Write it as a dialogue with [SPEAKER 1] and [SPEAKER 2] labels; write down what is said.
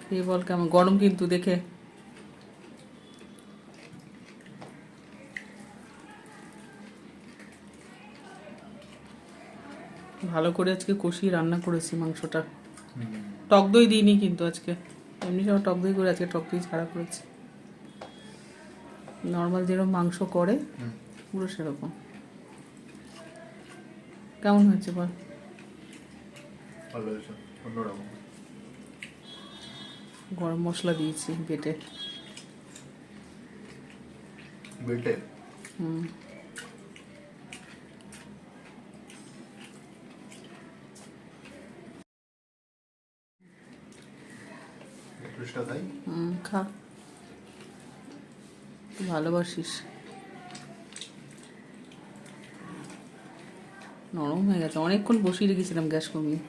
[SPEAKER 1] খেয়ে বল কেমন, গরম কিন্তু দেখে। ভালো করে আজকে কষিয়ে রান্না করেছি মাংসটা। টক দই দিইনি কিন্তু আজকে, এমনি সব টক দই করে, আজকে টক দই ছাড়া করেছি। নর্মাল যেরকম মাংস করে পুরো সেরকম। কেমন হয়েছে বল?
[SPEAKER 2] ভালো হয়েছে, অন্যরকম।
[SPEAKER 1] গরম মশলা দিয়েছি বেটে।
[SPEAKER 2] বেটে?
[SPEAKER 1] হুম। খা, তুই ভালোবাসিস। নরম হয়ে গেছে, অনেকক্ষণ বসিয়ে রেখেছিলাম গ্যাস কমিয়ে।